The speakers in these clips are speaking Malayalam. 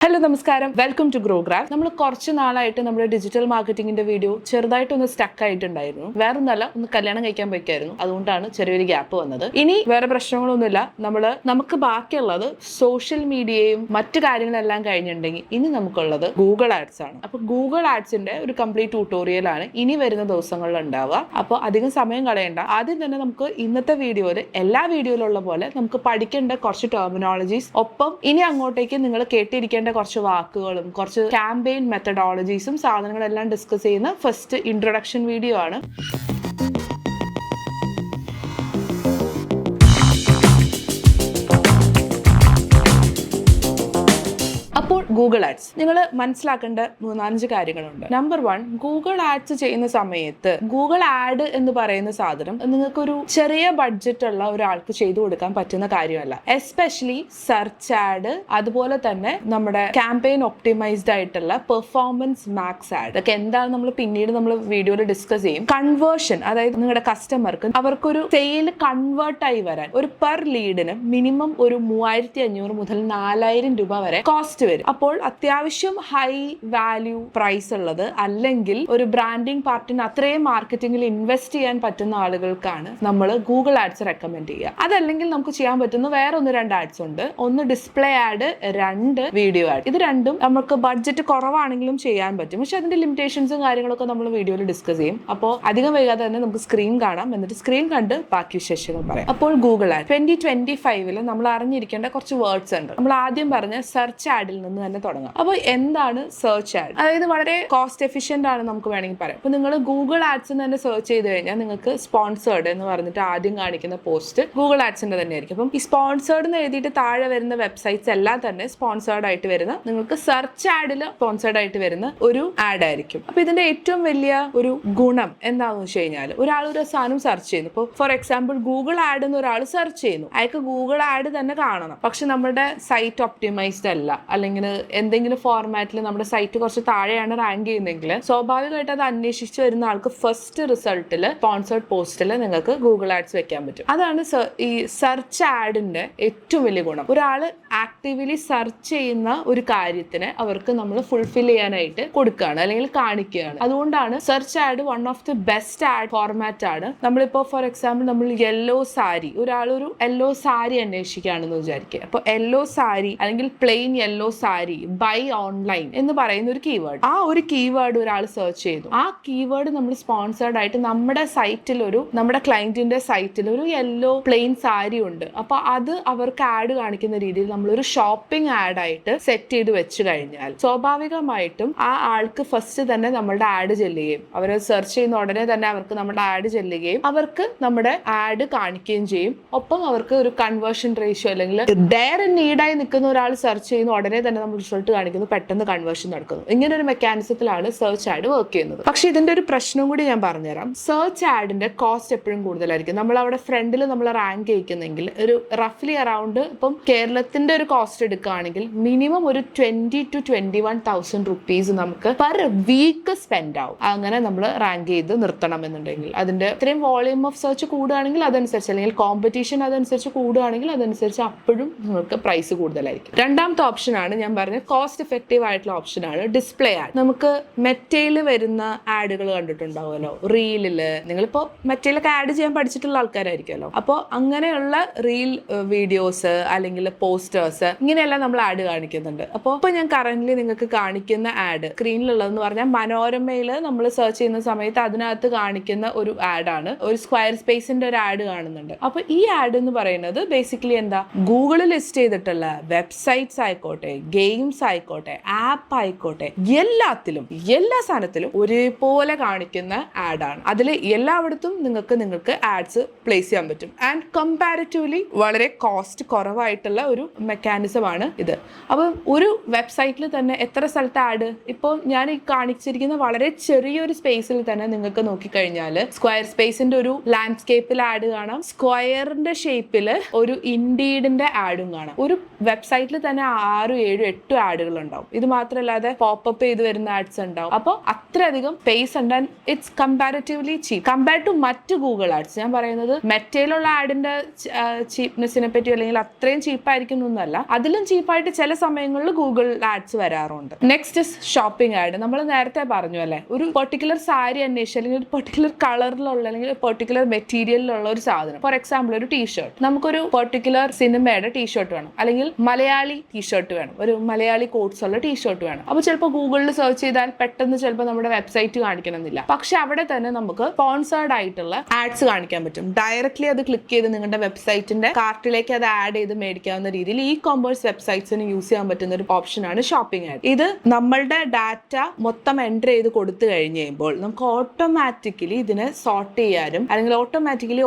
ഹലോ നമസ്കാരം, വെൽക്കം ടു ഗ്രോഗ്രാഫ്. നമ്മൾ കുറച്ച് നാളായിട്ട് നമ്മുടെ ഡിജിറ്റൽ മാർക്കറ്റിംഗിന്റെ വീഡിയോ ചെറുതായിട്ടൊന്ന് സ്റ്റക്ക് ആയിട്ടുണ്ടായിരുന്നു. വേറൊന്നല്ല, ഒന്ന് കല്യാണം കഴിക്കാൻ പോയിക്കായിരുന്നു. അതുകൊണ്ടാണ് ചെറിയൊരു ഗ്യാപ്പ് വന്നത്. ഇനി വേറെ പ്രശ്നങ്ങളൊന്നുമില്ല. നമുക്ക് ബാക്കിയുള്ളത് സോഷ്യൽ മീഡിയയും മറ്റു കാര്യങ്ങളെല്ലാം കഴിഞ്ഞിട്ടുണ്ടെങ്കിൽ ഇനി നമുക്കുള്ളത് ഗൂഗിൾ ആഡ്സ് ആണ്. അപ്പൊ ഗൂഗിൾ ആഡ്സിന്റെ ഒരു കംപ്ലീറ്റ് ട്യൂട്ടോറിയലാണ് ഇനി വരുന്ന ദിവസങ്ങളിൽ ഉണ്ടാവുക. അപ്പോൾ അധികം സമയം കളയണ്ട. ആദ്യം തന്നെ നമുക്ക് ഇന്നത്തെ വീഡിയോയിൽ എല്ലാ വീഡിയോയിലുള്ള പോലെ നമുക്ക് പഠിക്കേണ്ട കുറച്ച് ടെർമിനോളജീസ്, ഒപ്പം ഇനി അങ്ങോട്ടേക്ക് നിങ്ങൾ കേട്ടിരിക്കേണ്ട കുറച്ച് വാക്കുകളും കുറച്ച് ക്യാമ്പയിൻ മെത്തഡോളജീസും സാധനങ്ങളെല്ലാം ഡിസ്കസ് ചെയ്യുന്ന ഫസ്റ്റ് ഇൻട്രൊഡക്ഷൻ വീഡിയോ ആണ്. അപ്പോൾ ഗൂഗിൾ ആഡ്സ് നിങ്ങൾ മനസ്സിലാക്കേണ്ട 3-5 കാര്യങ്ങളുണ്ട്. നമ്പർ 1, ഗൂഗിൾ ആഡ്സ് ചെയ്യുന്ന സമയത്ത് ഗൂഗിൾ ആഡ് എന്ന് പറയുന്ന സാധനം നിങ്ങൾക്കൊരു ചെറിയ ബഡ്ജറ്റ് ഉള്ള ഒരാൾക്ക് ചെയ്തു കൊടുക്കാൻ പറ്റുന്ന കാര്യമല്ല. എസ്പെഷ്യലി സെർച്ച് ആഡ്, അതുപോലെ തന്നെ നമ്മുടെ ക്യാമ്പയിൻ ഒപ്റ്റിമൈസ്ഡ് ആയിട്ടുള്ള പെർഫോമൻസ് മാക്സ് ആഡ്. ഇതൊക്കെ എന്താണ് നമ്മൾ പിന്നീട് വീഡിയോയിൽ ഡിസ്കസ് ചെയ്യും. കൺവേർഷൻ, അതായത് നിങ്ങളുടെ കസ്റ്റമർക്ക് അവർക്കൊരു സെയിൽ കൺവേർട്ട് ആയി വരാൻ ഒരു പെർ ലീഡിന് മിനിമം ഒരു 3500 മുതൽ 4000 രൂപ വരെ കോസ്റ്റ് വരും. അപ്പോൾ അത്യാവശ്യം ഹൈ വാല്യൂ പ്രൈസ് ഉള്ളത്, അല്ലെങ്കിൽ ഒരു ബ്രാൻഡിങ് പാർട്ടിന് അത്രയും മാർക്കറ്റിംഗിൽ ഇൻവെസ്റ്റ് ചെയ്യാൻ പറ്റുന്ന ആളുകൾക്കാണ് നമ്മൾ ഗൂഗിൾ ആഡ്സ് റെക്കമെൻഡ് ചെയ്യുക. അതല്ലെങ്കിൽ നമുക്ക് ചെയ്യാൻ പറ്റുന്ന വേറെ 1-2 ആഡ്സ് ഉണ്ട്. ഒന്ന് ഡിസ്പ്ലേ ആഡ്, 2 വീഡിയോ ആഡ്. ഇത് രണ്ടും നമുക്ക് ബഡ്ജറ്റ് കുറവാണെങ്കിലും ചെയ്യാൻ പറ്റും. പക്ഷെ അതിന്റെ ലിമിറ്റേഷൻസും കാര്യങ്ങളൊക്കെ നമ്മൾ വീഡിയോയിൽ ഡിസ്കസ് ചെയ്യും. അപ്പോൾ അധികം വൈകാതെ തന്നെ നമുക്ക് സ്ക്രീൻ കാണാം. എന്നിട്ട് സ്ക്രീൻ കണ്ട് ബാക്കി വിശേഷങ്ങൾ പറയാം. അപ്പോൾ ഗൂഗിൾ ആഡ് 2025 നമ്മൾ അറിഞ്ഞിരിക്കേണ്ട കുറച്ച് വേർഡ്സ് ഉണ്ട്. നമ്മൾ ആദ്യം പറഞ്ഞ സെർച്ച് ആഡിൽ നിന്ന് തന്നെ തുടങ്ങാം. അപ്പോൾ എന്താണ് സെർച്ച് ആഡ്? അതായത് വളരെ കോസ്റ്റ് എഫിഷ്യന്റ് ആണ് നമുക്ക് വേണമെങ്കിൽ പറയാം. അപ്പോൾ നിങ്ങൾ ഗൂഗിൾ ആഡ്സ് തന്നെ സെർച്ച് ചെയ്ത് കഴിഞ്ഞാൽ നിങ്ങൾക്ക് സ്പോൺസേർഡ് എന്ന് പറഞ്ഞിട്ട് ആദ്യം കാണിക്കുന്ന പോസ്റ്റ് ഗൂഗിൾ ആഡ്സിന്റെ തന്നെ ആയിരിക്കും. അപ്പം ഈ സ്പോൺസേർഡ് എന്ന് എഴുതിയിട്ട് താഴെ വരുന്ന വെബ്സൈറ്റ്സ് എല്ലാം തന്നെ സ്പോൺസേർഡ് ആയിട്ട് വരുന്ന, നിങ്ങൾക്ക് സെർച്ച് ആഡിൽ സ്പോൺസേർഡ് ആയിട്ട് വരുന്ന ഒരു ആഡ് ആയിരിക്കും. അപ്പൊ ഇതിന്റെ ഏറ്റവും വലിയ ഒരു ഗുണം എന്താണെന്ന് വെച്ച് കഴിഞ്ഞാൽ, ഒരാൾ ഒരു സാധനം സെർച്ച് ചെയ്യുന്നു. ഇപ്പോൾ ഫോർ എക്സാമ്പിൾ ഗൂഗിൾ ആഡ് എന്ന് ഒരാൾ സെർച്ച് ചെയ്യുന്നു, അയാൾക്ക് ഗൂഗിൾ ആഡ് തന്നെ കാണണം. പക്ഷെ നമ്മുടെ സൈറ്റ് ഒപ്റ്റിമൈസ്ഡ് അല്ല, അല്ലെങ്കിൽ എന്തെങ്കിലും ഫോർമാറ്റിൽ നമ്മുടെ സൈറ്റ് കുറച്ച് താഴെയാണ് റാങ്ക് ചെയ്യുന്നതെങ്കിൽ സ്വാഭാവികമായിട്ട് അത് അന്വേഷിച്ച് വരുന്ന ആൾക്ക് ഫസ്റ്റ് റിസൾട്ടിൽ സ്പോൺസേർഡ് പോസ്റ്റിൽ നിങ്ങൾക്ക് ഗൂഗിൾ ആഡ്സ് വെക്കാൻ പറ്റും. അതാണ് ഈ സെർച്ച് ആഡിന്റെ ഏറ്റവും വലിയ ഗുണം. ഒരാൾ ആക്റ്റീവ്ലി സെർച്ച് ചെയ്യുന്ന ഒരു കാര്യത്തിന് അവർക്ക് നമ്മൾ ഫുൾഫിൽ ചെയ്യാനായിട്ട് കൊടുക്കുകയാണ്, അല്ലെങ്കിൽ കാണിക്കുകയാണ്. അതുകൊണ്ടാണ് search ad one of the best ad format ആണ്. നമ്മളിപ്പോൾ ഫോർ എക്സാമ്പിൾ നമ്മൾ യെല്ലോ സാരി, ഒരാളൊരു യെല്ലോ സാരി അന്വേഷിക്കുകയാണെന്ന് വിചാരിക്കുക. അപ്പോൾ യെല്ലോ സാരി അല്ലെങ്കിൽ plain yellow sari buy online എന്ന് പറയുന്ന ഒരു കീവേഡ്, ആ ഒരു കീവേഡ് ഒരാൾ സെർച്ച് ചെയ്തു. ആ കീവേഡ് നമ്മൾ സ്പോൺസേർഡ് ആയിട്ട് നമ്മുടെ സൈറ്റിൽ, നമ്മുടെ ക്ലയന്റിന്റെ സൈറ്റിൽ ഒരു യെല്ലോ പ്ലെയിൻ സാരി ഉണ്ട്. അപ്പൊ അത് അവർക്ക് ആഡ് കാണിക്കുന്ന രീതിയിൽ നമ്മളൊരു ഷോപ്പിംഗ് ആഡ് ആയിട്ട് സെറ്റ് ചെയ്ത് വെച്ച് കഴിഞ്ഞാൽ സ്വാഭാവികമായിട്ടും ആ ആൾക്ക് ഫസ്റ്റ് തന്നെ നമ്മളുടെ ആഡ് ചെല്ലുകയും, അവർ സെർച്ച് ചെയ്യുന്ന ഉടനെ തന്നെ അവർക്ക് നമ്മുടെ ആഡ് ചെല്ലുകയും അവർക്ക് നമ്മുടെ ആഡ് കാണിക്കുകയും ചെയ്യും. ഒപ്പം അവർക്ക് ഒരു കൺവേർഷൻ റേഷ്യോ, അല്ലെങ്കിൽ ഡയർ നീഡായി നിൽക്കുന്ന ഒരാൾ സെർച്ച് ചെയ്യുന്ന ഉടനെ തന്നെ നമ്മൾ റിസൾട്ട് കാണിക്കുന്നു, പെട്ടെന്ന് കൺവേർഷൻ നടക്കുന്നു. ഇങ്ങനെ ഒരു മെക്കാനിസത്തിലാണ് സെർച്ച് ആഡ് വർക്ക് ചെയ്യുന്നത്. പക്ഷെ ഇതിന്റെ ഒരു പ്രശ്നം കൂടി ഞാൻ പറഞ്ഞുതരാം. സെർച്ച് ആഡിന്റെ കോസ്റ്റ് എപ്പോഴും കൂടുതലായിരിക്കും. നമ്മൾ അവിടെ ഫ്രണ്ടിൽ നമ്മൾ റാങ്ക് ചെയ്യിക്കുന്നെങ്കിൽ ഒരു റഫ്ലി അറൌണ്ട്, ഇപ്പം കേരളത്തിന്റെ ഒരു കോസ്റ്റ് എടുക്കുകയാണെങ്കിൽ മിനിമം ഒരു 20,000 to 21,000 റുപ്പീസ് നമുക്ക് പെർ വീക്ക് സ്പെൻഡ് ആവും. അങ്ങനെ നമ്മൾ റാങ്ക് ചെയ്ത് നിർത്തണം എന്നുണ്ടെങ്കിൽ, അതിന്റെ ഇത്രയും വോളിയൂം ഓഫ് സെർച്ച് കൂടുകയാണെങ്കിൽ അതനുസരിച്ച്, അല്ലെങ്കിൽ കോമ്പറ്റീഷൻ അതനുസരിച്ച് കൂടുകയാണെങ്കിൽ അതനുസരിച്ച് അപ്പോഴും നിങ്ങൾക്ക് പ്രൈസ് കൂടുതലായിരിക്കും. രണ്ടാമത്തെ ഓപ്ഷൻ ആണ് ഞാൻ പറഞ്ഞ കോസ്റ്റ് എഫക്റ്റീവ് ആയിട്ടുള്ള ഓപ്ഷനാണ് ഡിസ്പ്ലേ ആഡ്. നമുക്ക് മെറ്റയിൽ വരുന്ന ആഡുകൾ കണ്ടിട്ടുണ്ടാവുമല്ലോ, റീലില്. നിങ്ങളിപ്പോ മെറ്റയിലൊക്കെ ആഡ് ചെയ്യാൻ പഠിച്ചിട്ടുള്ള ആൾക്കാരായിരിക്കുമല്ലോ. അപ്പോൾ അങ്ങനെയുള്ള റീൽ വീഡിയോസ് അല്ലെങ്കിൽ പോസ്റ്റേഴ്സ്, ഇങ്ങനെയെല്ലാം നമ്മൾ ആഡ് കാണിക്കുന്നുണ്ട്. അപ്പോൾ ഇപ്പൊ ഞാൻ കറന്റ്ലി നിങ്ങൾക്ക് കാണിക്കുന്ന ആഡ് സ്ക്രീനിലുള്ളതെന്ന് പറഞ്ഞാൽ മനോരമയിൽ നമ്മൾ സെർച്ച് ചെയ്യുന്ന സമയത്ത് അതിനകത്ത് കാണിക്കുന്ന ഒരു ആഡാണ്. ഒരു സ്ക്വയർ സ്പേസിന്റെ ഒരു ആഡ് കാണുന്നുണ്ട്. അപ്പൊ ഈ ആഡ് എന്ന് പറയുന്നത് ബേസിക്കലി എന്താ, ഗൂഗിളിൽ ലിസ്റ്റ് ചെയ്തിട്ടുള്ള വെബ്സൈറ്റ്സ് ആയിക്കോട്ടെ, ഗെയിംസ് ആയിക്കോട്ടെ, ആപ്പ് ആയിക്കോട്ടെ, എല്ലാത്തിലും എല്ലാ സാധനത്തിലും ഒരേപോലെ കാണിക്കുന്ന ആഡാണ്. അതിൽ എല്ലായിടത്തും നിങ്ങൾക്ക് ആഡ്സ് പ്ലേസ് ചെയ്യാൻ പറ്റും. ആൻഡ് കമ്പാരിറ്റീവ്ലി വളരെ കോസ്റ്റ് കുറവായിട്ടുള്ള ഒരു മെക്കാനിസം ആണ് ഇത്. അപ്പം ഒരു വെബ്സൈറ്റിൽ തന്നെ എത്ര സ്ഥലത്ത് ആഡ്, ഇപ്പോൾ ഞാൻ ഈ കാണിച്ചിരിക്കുന്ന വളരെ ചെറിയൊരു സ്പേസിൽ തന്നെ നിങ്ങൾക്ക് നോക്കിക്കഴിഞ്ഞാൽ സ്ക്വയർ സ്പേസിന്റെ ഒരു ലാൻഡ്സ്കേപ്പിൽ ആഡ് കാണാം, സ്ക്വയറിന്റെ ഷേപ്പിൽ ഒരു ഇൻഡീഡിന്റെ ആഡും കാണാം. ഒരു വെബ്സൈറ്റിൽ തന്നെ 6, 7, 8 ആഡുകൾ ഉണ്ടാവും. ഇത് മാത്രമല്ലാതെ പോപ്പപ്പ് ചെയ്ത് വരുന്ന ആഡ്സ് ഉണ്ടാവും. അപ്പോൾ അത്രയധികം പേസ് ഉണ്ട്. And it's comparatively cheap compared to മറ്റ് ഗൂഗിൾ ആഡ്സ്. ഞാൻ പറയുന്നത് മെറ്റയിലുള്ള ആഡിന്റെ ചീപ്നെസ്സിനെ പറ്റി അല്ലെങ്കിൽ അത്രയും ചീപ്പായിരിക്കും എന്നല്ല, അതിലും ചീപ്പായിട്ട് ചില സമയങ്ങളിൽ ഗൂഗിൾ ആഡ്സ് വരാറുണ്ട്. Next is shopping add. നമ്മൾ നേരത്തെ പറഞ്ഞു അല്ലേ, ഒരു പെർട്ടിക്കുലർ സാരി അന്വേഷിച്ച് അല്ലെങ്കിൽ ഒരു പെർട്ടിക്കുലർ കളറിലുള്ള അല്ലെങ്കിൽ പെർട്ടിക്കുലർ മെറ്റീരിയലിലുള്ള ഒരു സാധനം, ഫോർ എക്സാമ്പിൾ ഒരു ടീഷർട്ട്, നമുക്കൊരു പെർട്ടിക്കുലർ സിനിമയുടെ ടീഷർട്ട് വേണം, അല്ലെങ്കിൽ മലയാളി ടീഷർട്ട് വേണം, ഒരു മലയാളി കോട്ട്സ് ഉള്ള ടീഷർട്ട് വേണം. അപ്പോൾ ചിലപ്പോൾ ഗൂഗിളിൽ സെർച്ച് ചെയ്താൽ പെട്ടെന്ന് ചിലപ്പോൾ നമ്മുടെ വെബ്സൈറ്റ് കാണിക്കണമെന്നില്ല. പക്ഷെ അവിടെ തന്നെ നമുക്ക് സ്പോൺസേർഡ് ആയിട്ടുള്ള ആഡ്സ് കാണിക്കാൻ പറ്റും. ഡയറക്ട്ലി അത് ക്ലിക്ക് ചെയ്ത് നിങ്ങളുടെ വെബ്സൈറ്റിന്റെ കാർട്ടിലേക്ക് അത് ആഡ് ചെയ്ത് മേടിക്കാവുന്ന രീതിയിൽ ഇ കോമേഴ്സ് വെബ്സൈറ്റ്സിന് യൂസ് ചെയ്യാൻ പറ്റുന്ന ഒരു ഓപ്ഷനാണ് ഷോപ്പിംഗ് ആഡ്. ഇത് നമ്മളുടെ ഡാറ്റ മൊത്തം എൻ്റർ ചെയ്ത് കൊടുത്തു കഴിഞ്ഞ് കഴിയുമ്പോൾ നമുക്ക് ഓട്ടോമാറ്റിക്കലി ഇതിനെ സോർട്ട് ചെയ്യാനും അല്ലെങ്കിൽ ഓട്ടോമാറ്റിക്കലി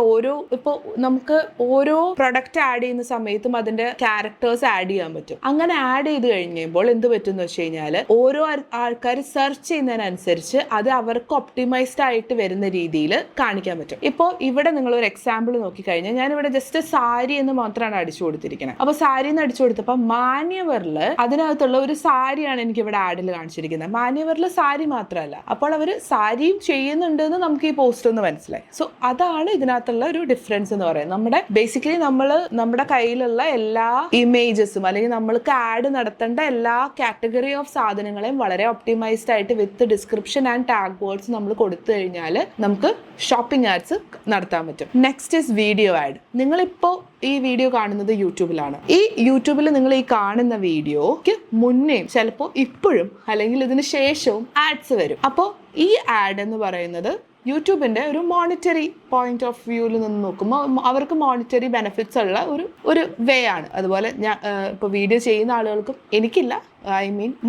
ഇപ്പോൾ നമുക്ക് ഓരോ പ്രൊഡക്റ്റ് ആഡ് ചെയ്യുന്ന സമയത്തും അതിന്റെ ക്യാരക്ടേഴ്സ് ആഡ് ചെയ്യാൻ പറ്റും. അങ്ങനെ ആഡ് ചെയ്ത് കഴിയുമ്പോൾ എന്ത് പറ്റും എന്ന് വെച്ച് കഴിഞ്ഞാൽ ഓരോ ആൾക്കാർ സെർച്ച് ചെയ്യുന്നതിനനുസരിച്ച് അത് അവർക്ക് ഒപ്റ്റിമൈസ്ഡ് ആയിട്ട് വരുന്ന രീതിയിൽ കാണിക്കാൻ പറ്റും. ഇപ്പോൾ ഇവിടെ നിങ്ങൾ ഒരു എക്സാമ്പിൾ നോക്കിക്കഴിഞ്ഞാൽ ഞാനിവിടെ ജസ്റ്റ് സാരി എന്ന് മാത്രമാണ് അടിച്ചു കൊടുത്തിരിക്കുന്നത്. അപ്പോൾ സാരി എന്ന് അടിച്ചു കൊടുത്തപ്പോൾ മാന്യവറിൽ അതിനകത്തുള്ള ഒരു സാരിയാണ് എനിക്ക് ഇവിടെ ആഡിൽ കാണിച്ചിരിക്കുന്നത്. മാന്യവറിൽ സാരി മാത്രമല്ല, അപ്പോൾ അവർ സാരിയും ചെയ്യുന്നുണ്ടെന്ന് നമുക്ക് ഈ പോസ്റ്റ് ഒന്ന് മനസ്സിലായി. സോ അതാണ് ഇതിനകത്തുള്ള ഒരു ഡിഫറൻസ് എന്ന് പറയുന്നത്. ബേസിക്കലി നമ്മുടെ കയ്യിലുള്ള എല്ലാ ഇമേജസും അല്ലെങ്കിൽ നമ്മൾക്ക് ആഡ് നടത്തേണ്ട എല്ലാ കാറ്റഗറി ഓഫ് സാധനങ്ങളെയും വളരെ ഒപ്റ്റിമൈസ്ഡ് ആയിട്ട് വിത്ത് ഡിസ്ക്രിപ്ഷൻ ആൻഡ് ടാഗ് വേർഡ്സ് നമ്മൾ കൊടുത്തു കഴിഞ്ഞാൽ നമുക്ക് ഷോപ്പിംഗ് ആഡ്സ് നടത്താൻ പറ്റും. Next is video add. നിങ്ങളിപ്പോൾ ഈ വീഡിയോ കാണുന്നത് യൂട്യൂബിലാണ്. ഈ യൂട്യൂബിൽ നിങ്ങൾ ഈ കാണുന്ന വീഡിയോക്ക് മുന്നേയും ചിലപ്പോൾ ഇപ്പോഴും അല്ലെങ്കിൽ ഇതിന് ശേഷവും ആഡ്സ് വരും. അപ്പോൾ ഈ ആഡ് എന്ന് പറയുന്നത് യൂട്യൂബിന്റെ ഒരു മോണിറ്ററി പോയിന്റ് ഓഫ് വ്യൂവിൽ നിന്ന് നോക്കുമ്പോൾ അവർക്ക് മോണിറ്ററി ബെനിഫിറ്റ്സ് ഉള്ള ഒരു വേ ആണ്. അതുപോലെ ഞാൻ ഇപ്പോൾ വീഡിയോ ചെയ്യുന്ന ആളുകൾക്കും, എനിക്കില്ല,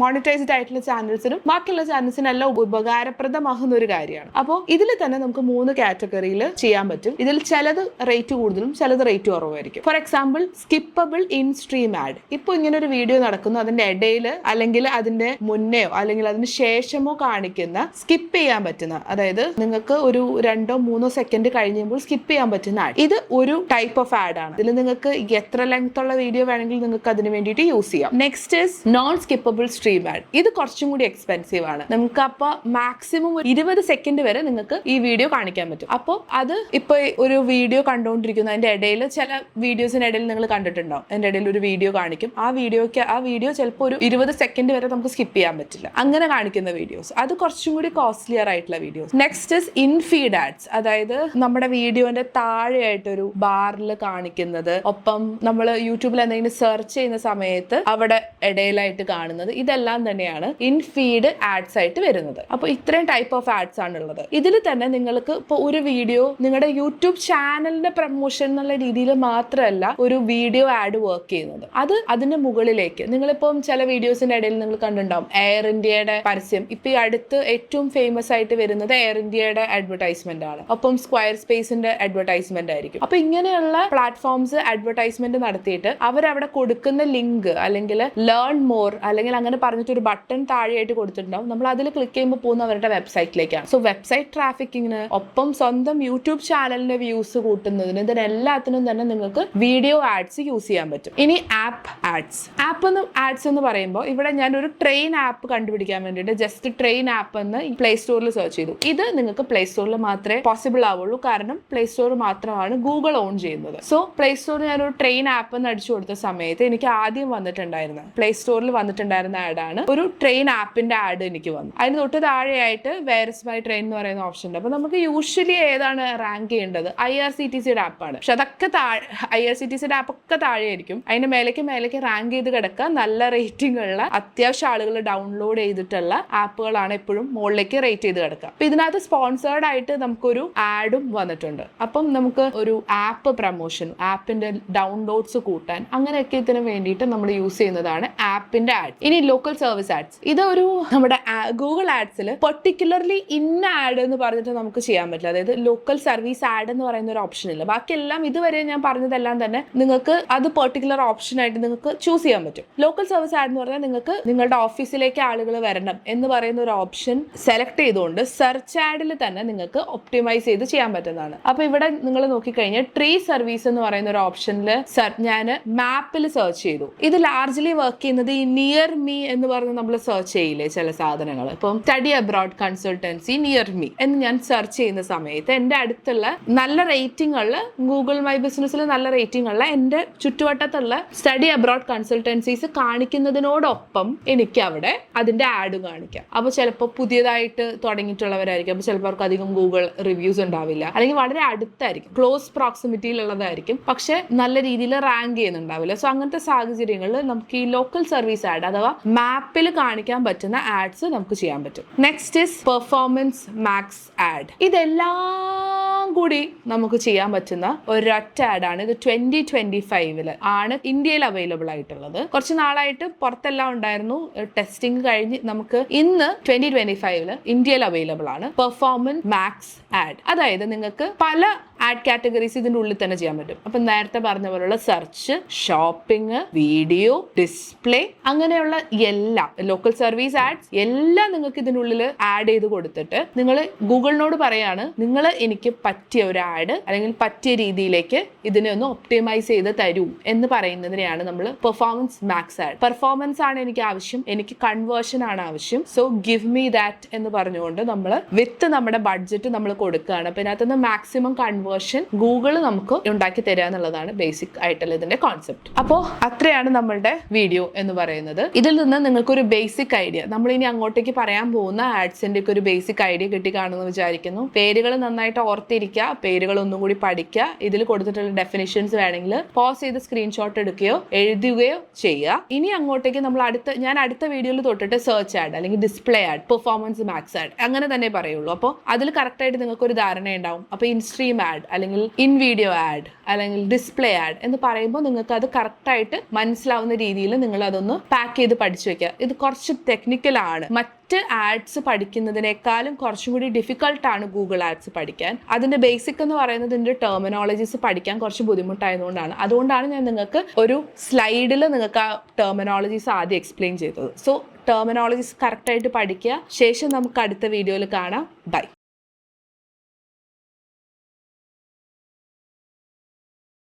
മോണിറ്റൈസ്ഡ് ആയിട്ടുള്ള ചാനൽസിനും ബാക്കിയുള്ള ചാനൽസിനും എല്ലാം ഉപകാരപ്രദമാകുന്ന ഒരു കാര്യമാണ്. അപ്പോൾ ഇതിൽ തന്നെ നമുക്ക് 3 കാറ്റഗറിയിൽ ചെയ്യാൻ പറ്റും. ഇതിൽ ചിലത് റേറ്റ് കൂടുതലും ചിലത് റേറ്റ് കുറവായിരിക്കും. For example skippable in stream add. ഇപ്പോൾ ഇങ്ങനെ ഒരു വീഡിയോ നടക്കുന്നു, അതിന്റെ ഇടയിൽ അല്ലെങ്കിൽ അതിന്റെ മുന്നെയോ അല്ലെങ്കിൽ അതിന് ശേഷമോ കാണിക്കുന്ന സ്കിപ്പ് ചെയ്യാൻ പറ്റുന്ന, അതായത് നിങ്ങൾക്ക് ഒരു 2-3 സെക്കൻഡ് കഴിയുമ്പോൾ സ്കിപ്പ് ചെയ്യാൻ പറ്റുന്ന ആഡ്, ഇത് ഒരു ടൈപ്പ് ഓഫ് ആഡ് ആണ്. ഇതിൽ നിങ്ങൾക്ക് എത്ര ലെങ്ത് ഉള്ള വീഡിയോ വേണമെങ്കിൽ നിങ്ങൾക്ക് അതിന് വേണ്ടിയിട്ട് യൂസ് ചെയ്യാം. Next is known skippable stream add. ഇത് കുറച്ചും കൂടി എക്സ്പെൻസീവ് ആണ്. നമുക്ക് അപ്പോൾ മാക്സിമം 20 സെക്കൻഡ് വരെ നിങ്ങൾക്ക് ഈ വീഡിയോ കാണിക്കാൻ പറ്റും. അപ്പോൾ അത് ഇപ്പോൾ ഒരു വീഡിയോ കണ്ടുകൊണ്ടിരിക്കുന്നു, അതിന്റെ ഇടയിൽ ചില വീഡിയോസിന്റെ ഇടയിൽ നിങ്ങൾ കണ്ടിട്ടുണ്ടാവും, അതിന്റെ ഇടയിൽ ഒരു വീഡിയോ കാണിക്കും. ആ വീഡിയോ ചിലപ്പോൾ ഒരു 20 സെക്കൻഡ് വരെ നമുക്ക് സ്കിപ്പ് ചെയ്യാൻ പറ്റില്ല. അങ്ങനെ കാണിക്കുന്ന വീഡിയോസ് അത് കുറച്ചും കൂടി കോസ്റ്റ്ലിയർ ആയിട്ടുള്ള videos. Next is infeed ads. അതായത് നമ്മുടെ വീഡിയോന്റെ താഴെയായിട്ടൊരു ബാറിൽ കാണിക്കുന്നത്, ഒപ്പം നമ്മൾ യൂട്യൂബിൽ എന്തെങ്കിലും സെർച്ച് ചെയ്യുന്ന സമയത്ത് അവിടെ ഇടയിലായിട്ട് കാണുന്നത്, ഇതെല്ലാം തന്നെയാണ് ഇൻഫീഡ് ആഡ്സ് ആയിട്ട് വരുന്നത്. അപ്പോൾ ഇത്രയും ടൈപ്പ് ഓഫ് ആഡ്സ് ആണ് ഉള്ളത്. ഇതിൽ തന്നെ നിങ്ങൾക്ക് ഇപ്പോൾ ഒരു വീഡിയോ നിങ്ങളുടെ യൂട്യൂബ് ചാനലിന്റെ പ്രൊമോഷൻ എന്നുള്ള രീതിയിൽ മാത്രമല്ല ഒരു വീഡിയോ ആഡ് വർക്ക് ചെയ്യുന്നത്. അതിന്റെ മുകളിലേക്ക് നിങ്ങളിപ്പം ചില വീഡിയോസിന്റെ ഇടയിൽ നിങ്ങൾ കണ്ടിട്ടുണ്ടാവും എയർ ഇന്ത്യയുടെ പരസ്യം. ഇപ്പൊ ഈ അടുത്ത് ഏറ്റവും ഫേമസ് ആയിട്ട് വരുന്നത് എയർ ഇന്ത്യയുടെ അഡ്വർടൈസ്മെന്റ് ആണ്, ഒപ്പം സ്ക്വയർ സ്പേസിന്റെ അഡ്വർടൈസ്മെന്റ് ആയിരിക്കും. അപ്പൊ ഇങ്ങനെയുള്ള പ്ലാറ്റ്ഫോംസ് അഡ്വർടൈസ്മെന്റ് നടത്തിയിട്ട് അവരവിടെ കൊടുക്കുന്ന ലിങ്ക് അല്ലെങ്കിൽ ലേൺ മോർ അല്ലെങ്കിൽ അങ്ങനെ പറഞ്ഞിട്ട് ഒരു ബട്ടൺ താഴെയായിട്ട് കൊടുത്തിട്ടുണ്ടാവും. നമ്മൾ അതിൽ ക്ലിക്ക് ചെയ്യുമ്പോൾ പോകുന്ന അവരുടെ വെബ്സൈറ്റിലേക്കാണ്. സോ വെബ്സൈറ്റ് ട്രാഫിക്കിങ്ങിന് ഒപ്പം സ്വന്തം യൂട്യൂബ് ചാനലിന്റെ വ്യൂസ് കൂട്ടുന്നതിന് ഇതിനെല്ലാത്തിനും തന്നെ നിങ്ങൾക്ക് വീഡിയോ ആഡ്സ് യൂസ് ചെയ്യാൻ പറ്റും. ഇനി ആപ്പ് ആഡ്സ്. ആഡ്സ് എന്ന് പറയുമ്പോൾ ഇവിടെ ഞാൻ ഒരു ട്രെയിൻ ആപ്പ് കണ്ടുപിടിക്കാൻ വേണ്ടിയിട്ട് ജസ്റ്റ് ട്രെയിൻ ആപ്പ് എന്ന് പ്ലേ സ്റ്റോറിൽ സെർച്ച് ചെയ്തു. ഇത് നിങ്ങൾക്ക് പ്ലേ സ്റ്റോറിൽ മാത്രമേ പോസിബിൾ ആവുള്ളൂ, കാരണം പ്ലേ സ്റ്റോർ മാത്രമാണ് ഗൂഗിൾ ഓൺ ചെയ്യുന്നത്. സോ പ്ലേ സ്റ്റോറിൽ ഞാനൊരു ട്രെയിൻ ആപ്പ് എന്ന് അടിച്ചു കൊടുത്ത സമയത്ത് എനിക്ക് ആദ്യം വന്നിട്ടുണ്ടായിരുന്നത് പ്ലേ സ്റ്റോറിൽ വന്നിട്ടുണ്ടായിരുന്ന ആഡാണ് ഒരു ട്രെയിൻ ആപ്പിന്റെ ആഡ് എനിക്ക് വന്നു. അതിന് തൊട്ട് താഴെയായിട്ട് വേർസ് മൈ ട്രെയിൻ എന്ന് പറയുന്ന ഓപ്ഷൻ ഉണ്ട്. അപ്പൊ നമുക്ക് യൂഷ്വലി ഏതാണ് റാങ്ക് ചെയ്യേണ്ടത്? IRCTCയുടെ ആപ്പാണ്. പക്ഷെ അതൊക്കെ IRCTCയുടെ ആപ്പ് ഒക്കെ താഴെയായിരിക്കും. അതിന്റെ മേലേക്ക് റാങ്ക് ചെയ്ത് കിടക്കുക നല്ല റേറ്റിംഗ് ഉള്ള അത്യാവശ്യം ആളുകൾ ഡൗൺലോഡ് ചെയ്തിട്ടുള്ള ആപ്പുകളാണ് എപ്പോഴും മുകളിലേക്ക് റേറ്റ് ചെയ്ത് കിടക്കുക. അപ്പൊ ഇതിനകത്ത് സ്പോൺസേർഡ് ആയിട്ട് നമുക്കൊരു ആഡും വന്നിട്ടുണ്ട്. അപ്പം നമുക്ക് ഒരു ആപ്പ് പ്രൊമോഷൻ, ആപ്പിന്റെ ഡൗൺലോഡ്സ് കൂട്ടാൻ അങ്ങനെയൊക്കെ ഇതിന് വേണ്ടിയിട്ട് നമ്മൾ യൂസ് ചെയ്യുന്നതാണ് ആപ്പിന്റെ ആഡ്. ഇനി ലോക്കൽ സർവീസ് ആഡ്സ്. ഇത് ഒരു നമ്മുടെ ഗൂഗിൾ ആഡ്സിൽ പെർട്ടിക്കുലർലി ഇന്ന ആഡ് എന്ന് പറഞ്ഞിട്ട് നമുക്ക് ചെയ്യാൻ പറ്റില്ല. അതായത് ലോക്കൽ സർവീസ് ആഡ് എന്ന് പറയുന്ന ഒരു ഓപ്ഷൻ ഇല്ല. ബാക്കിയെല്ലാം ഇതുവരെ ഞാൻ പറഞ്ഞതെല്ലാം തന്നെ നിങ്ങൾക്ക് അത് പെർട്ടിക്കുലർ ഓപ്ഷൻ ആയിട്ട് നിങ്ങൾക്ക് ചൂസ് ചെയ്യാൻ പറ്റും. ലോക്കൽ സർവീസ് ആഡ് എന്ന് പറഞ്ഞാൽ നിങ്ങൾക്ക് നിങ്ങളുടെ ഓഫീസിലേക്ക് ആളുകൾ വരണം എന്ന് പറയുന്ന ഒരു ഓപ്ഷൻ സെലക്ട് ചെയ്തുകൊണ്ട് സെർച്ച് ആഡിൽ തന്നെ നിങ്ങൾക്ക് ഒപ്റ്റിമൈസ് ചെയ്ത് ചെയ്യാൻ പറ്റുന്നതാണ്. അപ്പൊ ഇവിടെ നിങ്ങൾ നോക്കിക്കഴിഞ്ഞാൽ ട്രീ സർവീസ് എന്ന് പറയുന്ന ഒരു ഓപ്ഷനിൽ ഞാൻ മാപ്പിൽ സെർച്ച് ചെയ്തു. ഇത് ലാർജ്ലി വർക്ക് ചെയ്യുന്നത് ഈ നിയർ മീ എന്ന് പറഞ്ഞ് നമ്മൾ സെർച്ച് ചെയ്യില്ലേ ചില സാധനങ്ങൾ. ഇപ്പം study abroad consultancy near me എന്ന് ഞാൻ സെർച്ച് ചെയ്യുന്ന സമയത്ത് എൻ്റെ അടുത്തുള്ള നല്ല റേറ്റിംഗ് ഉള്ള ഗൂഗിൾ മൈ ബിസിനസ്സിൽ നല്ല റേറ്റിംഗ് ഉള്ള എൻ്റെ ചുറ്റുവട്ടത്തുള്ള സ്റ്റഡി അബ്രോഡ് കൺസൾട്ടൻസീസ് കാണിക്കുന്നതിനോടൊപ്പം എനിക്ക് അവിടെ അതിന്റെ ആഡ് കാണിക്കാം. അപ്പോൾ ചിലപ്പോൾ പുതിയതായിട്ട് തുടങ്ങിയിട്ടുള്ളവരായിരിക്കും. അപ്പോൾ ചിലപ്പോൾ അവർക്ക് അധികം ഗൂഗിൾ റിവ്യൂസ് ഉണ്ടാവില്ല, അല്ലെങ്കിൽ വളരെ അടുത്തായിരിക്കും, ക്ലോസ് പ്രോക്സിമിറ്റിയിലുള്ളതായിരിക്കും, പക്ഷെ നല്ല രീതിയിൽ റാങ്ക് ചെയ്യുന്നുണ്ടാവില്ല. സോ അങ്ങനത്തെ സാഹചര്യങ്ങളിൽ നമുക്ക് ഈ ലോക്കൽ സർവീസ് ആഡ് അഥവാ മാപ്പിൽ കാണിക്കാൻ പറ്റുന്ന ആഡ്സ് നമുക്ക് ചെയ്യാൻ പറ്റും. Next is performance max ad. ഇതെല്ലാം കൂടി നമുക്ക് ചെയ്യാൻ പറ്റുന്ന ഒരൊറ്റ ആഡാണ്. ഇത് 2025 ആണ് ഇന്ത്യയിൽ അവൈലബിൾ ആയിട്ടുള്ളത്. കുറച്ച് നാളായിട്ട് പുറത്തെല്ലാം ഉണ്ടായിരുന്നു. ടെസ്റ്റിംഗ് കഴിഞ്ഞ് നമുക്ക് ഇന്ന് 2025 ഇന്ത്യയിൽ അവൈലബിൾ ആണ് പെർഫോമൻസ് മാക്സ് ആഡ്. അതായത് നിങ്ങൾക്ക് പല ആഡ് കാറ്റഗറീസ് ഇതിൻ്റെ ഉള്ളിൽ തന്നെ ചെയ്യാൻ പറ്റും. അപ്പം നേരത്തെ പറഞ്ഞ പോലുള്ള സെർച്ച്, ഷോപ്പിംഗ്, വീഡിയോ, ഡിസ്പ്ലേ, അങ്ങനെയുള്ള എല്ലാ ലോക്കൽ സർവീസ് ആഡ്സ് എല്ലാം നിങ്ങൾക്ക് ഇതിനുള്ളിൽ ആഡ് ചെയ്ത് കൊടുത്തിട്ട് നിങ്ങൾ ഗൂഗിളിനോട് പറയാണ് നിങ്ങൾ എനിക്ക് പറ്റിയ ഒരു ആഡ് അല്ലെങ്കിൽ പറ്റിയ രീതിയിലേക്ക് ഇതിനെ ഒന്ന് ഒപ്റ്റിമൈസ് ചെയ്ത് തരൂ എന്ന് പറയുന്നതിനെയാണ് നമ്മൾ പെർഫോമൻസ് മാക്സ് ആഡ്. പെർഫോമൻസ് ആണ് എനിക്ക് ആവശ്യം, എനിക്ക് കൺവേർഷൻ ആണ് ആവശ്യം, സോ ഗിവ് മീ ദാറ്റ് എന്ന് പറഞ്ഞുകൊണ്ട് നമ്മൾ വിത്ത് നമ്മുടെ ബഡ്ജറ്റ് നമ്മൾ കൊടുക്കുകയാണ്. അപ്പം ഇതിനകത്തുനിന്ന് മാക്സിമം കൺവേർഷൻ ഗൂഗിൾ നമുക്ക് ഉണ്ടാക്കി തരിക എന്നുള്ളതാണ് ബേസിക് ആയിട്ടുള്ള ഇതിന്റെ കോൺസെപ്റ്റ്. അപ്പോൾ അത്രയാണ് നമ്മളുടെ വീഡിയോ എന്ന് പറയുന്നത്. ഇതിൽ നിന്ന് നിങ്ങൾക്കൊരു ബേസിക് ഐഡിയ, നമ്മൾ ഇനി അങ്ങോട്ടേക്ക് പറയാൻ പോകുന്ന ആഡ്സിന്റെ ഒക്കെ ഒരു ബേസിക് ഐഡിയ കിട്ടി കാണുമെന്ന് വിചാരിക്കുന്നു. പേരുകൾ നന്നായിട്ട് ഓർത്തിരിക്കുക, പേരുകൾ ഒന്നും കൂടി പഠിക്കുക. ഇതിൽ കൊടുത്തിട്ടുള്ള ഡെഫിനിഷൻസ് വേണമെങ്കിൽ പോസ് ചെയ്ത് സ്ക്രീൻഷോട്ട് എടുക്കുകയോ എഴുതുകയോ ചെയ്യുക. ഇനി അങ്ങോട്ടേക്ക് നമ്മൾ ഞാൻ അടുത്ത വീഡിയോയിൽ തൊട്ടിട്ട് സെർച്ച് ആഡ് അല്ലെങ്കിൽ display ad, performance max ad അങ്ങനെ തന്നെ പറയുള്ളൂ. അപ്പോൾ അതിൽ കറക്റ്റായിട്ട് നിങ്ങൾക്ക് ഒരു ധാരണ ഉണ്ടാവും. അപ്പോൾ ഇൻസ്ട്രീം ആഡ് അല്ലെങ്കിൽ ഇൻ വീഡിയോ ആഡ് അല്ലെങ്കിൽ ഡിസ്പ്ലേ ആഡ് എന്ന് പറയുമ്പോൾ നിങ്ങൾക്ക് അത് കറക്റ്റായിട്ട് മനസ്സിലാവുന്ന രീതിയിൽ നിങ്ങൾ അതൊന്ന് പാക്ക് ചെയ്ത് പഠിച്ചു വെക്കുക. ഇത് കുറച്ച് ടെക്നിക്കലാണ്. മറ്റ് ആഡ്സ് പഠിക്കുന്നതിനേക്കാളും കുറച്ചും കൂടി ഡിഫിക്കൽട്ടാണ് ഗൂഗിൾ ആഡ്സ് പഠിക്കാൻ. അതിന്റെ ബേസിക് എന്ന് പറയുന്നത് ഇതിന്റെ ടെർമിനോളജീസ് പഠിക്കാൻ കുറച്ച് ബുദ്ധിമുട്ടായതുകൊണ്ടാണ്. അതുകൊണ്ടാണ് ഞാൻ നിങ്ങൾക്ക് ഒരു സ്ലൈഡിൽ നിങ്ങൾക്ക് ആ ടെർമിനോളജീസ് ആദ്യം എക്സ്പ്ലെയിൻ ചെയ്തത്. സോ ടെർമിനോളജീസ് കറക്റ്റായിട്ട് പഠിക്കുക. ശേഷം നമുക്ക് അടുത്ത വീഡിയോയിൽ കാണാം. ബൈ.